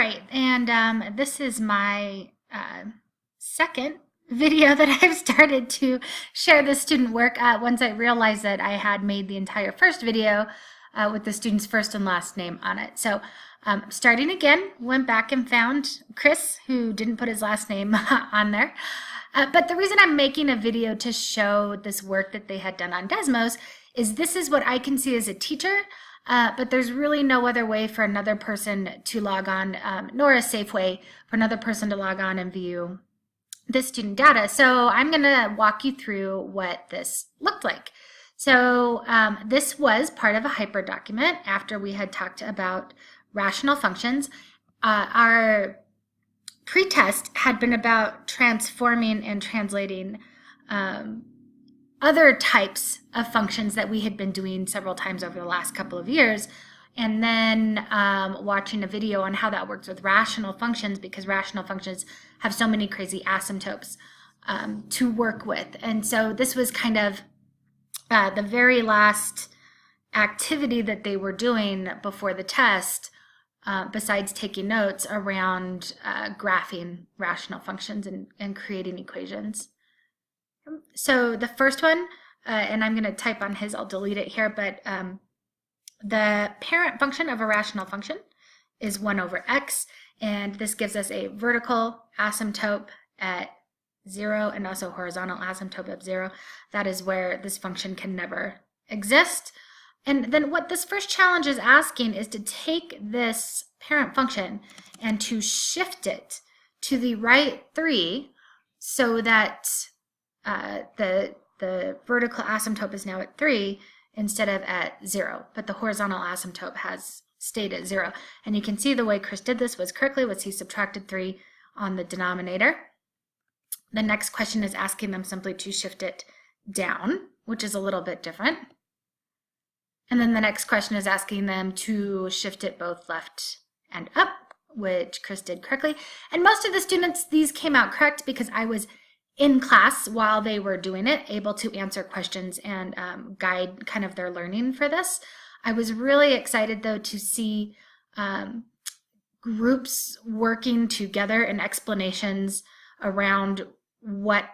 right, and this is my second video that I've started to share the student work once I realized that I had made the entire first video with the student's first and last name on it. So starting again, went back and found Chris, who didn't put his last name on there. But the reason I'm making a video to show this work that they had done on Desmos is this is what I can see as a teacher, but there's really no other way for another person to log on, nor a safe way for another person to log on and view the student data. So I'm going to walk you through what this looked like. So this was part of a Hyper document after we had talked about rational functions. Our pretest had been about transforming and translating other types of functions that we had been doing several times over the last couple of years, and then watching a video on how that works with rational functions, because rational functions have so many crazy asymptotes to work with. And so this was kind of the very last activity that they were doing before the test, besides taking notes around graphing rational functions and creating equations. So the first one, and I'm going to type on his, I'll delete it here, but the parent function of a rational function is 1 over x, and this gives us a vertical asymptote at 0 and also horizontal asymptote of 0. That is where this function can never exist. And then what this first challenge is asking is to take this parent function and to shift it to the right 3 so that the vertical asymptote is now at 3 instead of at 0, but the horizontal asymptote has stayed at 0. And you can see the way Chris did this was correctly, was he subtracted 3 on the denominator. The next question is asking them simply to shift it down, which is a little bit different. And then the next question is asking them to shift it both left and up, which Chris did correctly. And most of the students, these came out correct because I was in class while they were doing it, able to answer questions and guide kind of their learning for this. I was really excited though to see groups working together and explanations around what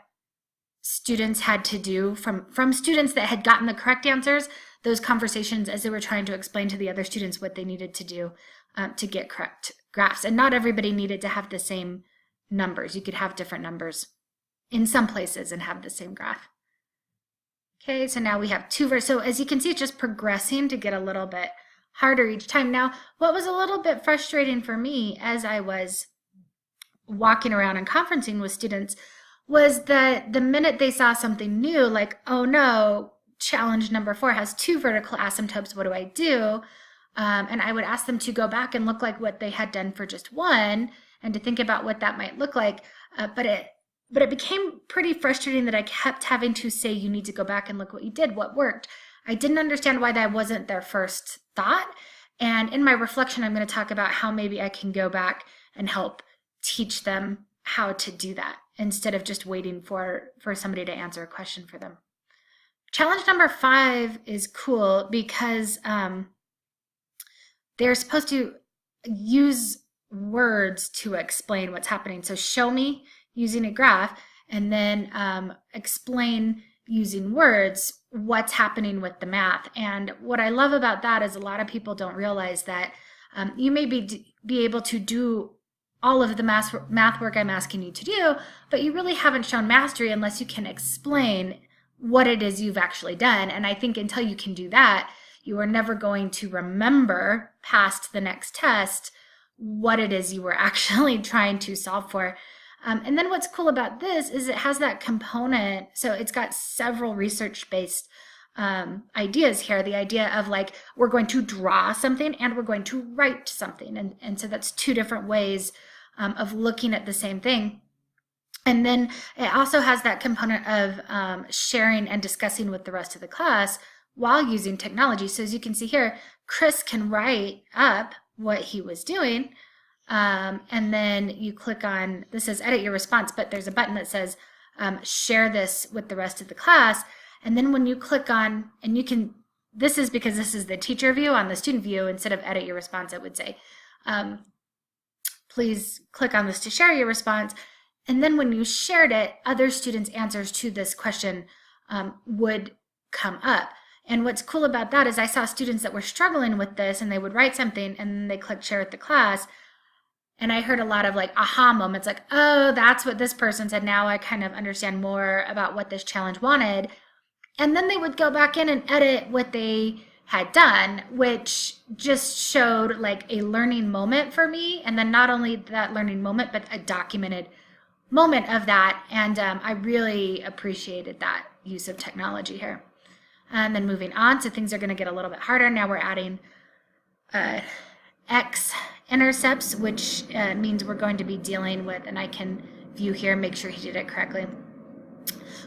students had to do from students that had gotten the correct answers, those conversations as they were trying to explain to the other students what they needed to do to get correct graphs. And not everybody needed to have the same numbers. You could have different numbers in some places and have the same graph. Okay, so now we have so as you can see, it's just progressing to get a little bit harder each time. Now, what was a little bit frustrating for me as I was walking around and conferencing with students was that the minute they saw something new, like, oh no, challenge number 4 has 2 vertical asymptotes, what do I do? And I would ask them to go back and look like what they had done for just 1 and to think about what that might look like. But it became pretty frustrating that I kept having to say, you need to go back and look what you did, what worked. I didn't understand why that wasn't their first thought. And in my reflection, I'm going to talk about how maybe I can go back and help teach them how to do that instead of just waiting for somebody to answer a question for them. Challenge number 5 is cool because they're supposed to use words to explain what's happening. So show me using a graph, and then explain using words what's happening with the math. And what I love about that is a lot of people don't realize that you may be able to do all of the math work I'm asking you to do, but you really haven't shown mastery unless you can explain what it is you've actually done. And I think until you can do that, you are never going to remember past the next test what it is you were actually trying to solve for. And then what's cool about this is it has that component. So it's got several research-based ideas here. The idea of like, we're going to draw something and we're going to write something. And so that's 2 different ways of looking at the same thing. And then it also has that component of sharing and discussing with the rest of the class while using technology. So as you can see here, Chris can write up what he was doing. And then you click on, this says edit your response, but there's a button that says share this with the rest of the class. And then when you click on, and you can, this is because this is the teacher view. On the student view, instead of edit your response, it would say please click on this to share your response. And then when you shared it, other students' answers to this question would come up. And what's cool about that is I saw students that were struggling with this, and they would write something and then they click share with the class. And I heard a lot of like aha moments, like, oh, that's what this person said. Now I kind of understand more about what this challenge wanted. And then they would go back in and edit what they had done, which just showed like a learning moment for me. And then not only that learning moment, but a documented moment of that. And I really appreciated that use of technology here. And then moving on, so things are going to get a little bit harder. Now we're adding x-intercepts, which means we're going to be dealing with, and I can view here, make sure he did it correctly,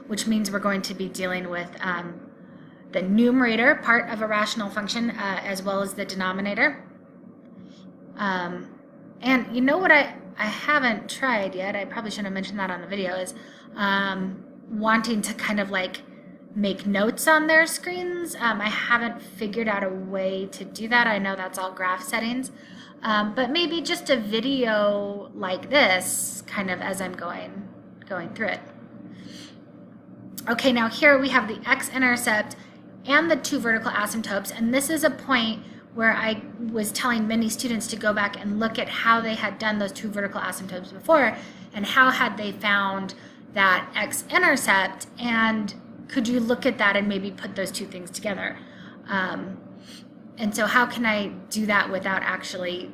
which means we're going to be dealing with the numerator part of a rational function as well as the denominator. And you know what I haven't tried yet, I probably shouldn't have mentioned that on the video, is wanting to kind of like make notes on their screens. I haven't figured out a way to do that. I know that's all graph settings, but maybe just a video like this kind of as I'm going through it. Okay, now here we have the x-intercept and the two vertical asymptotes, and this is a point where I was telling many students to go back and look at how they had done those two vertical asymptotes before and how had they found that x-intercept, and could you look at that and maybe put those two things together? And so how can I do that without actually,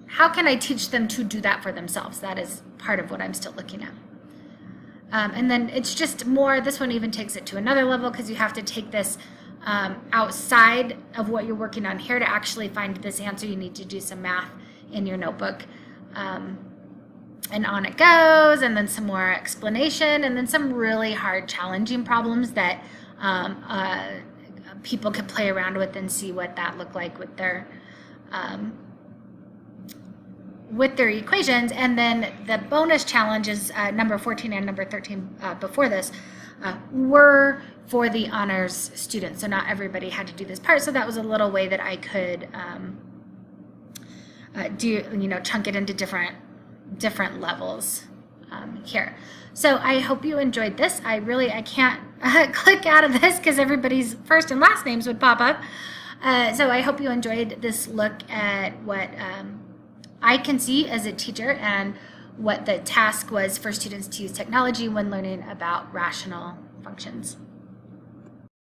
how can I teach them to do that for themselves? That is part of what I'm still looking at. And then it's just more, this one even takes it to another level because you have to take this outside of what you're working on here to actually find this answer. You need to do some math in your notebook. And on it goes, and then some more explanation, and then some really hard, challenging problems that people could play around with and see what that looked like with their equations. And then the bonus challenges, number 14 and number 13 before this, were for the honors students. So not everybody had to do this part. So that was a little way that I could chunk it into different levels here. So I hope you enjoyed this. I can't click out of this because everybody's first and last names would pop up. So I hope you enjoyed this look at what I can see as a teacher and what the task was for students to use technology when learning about rational functions.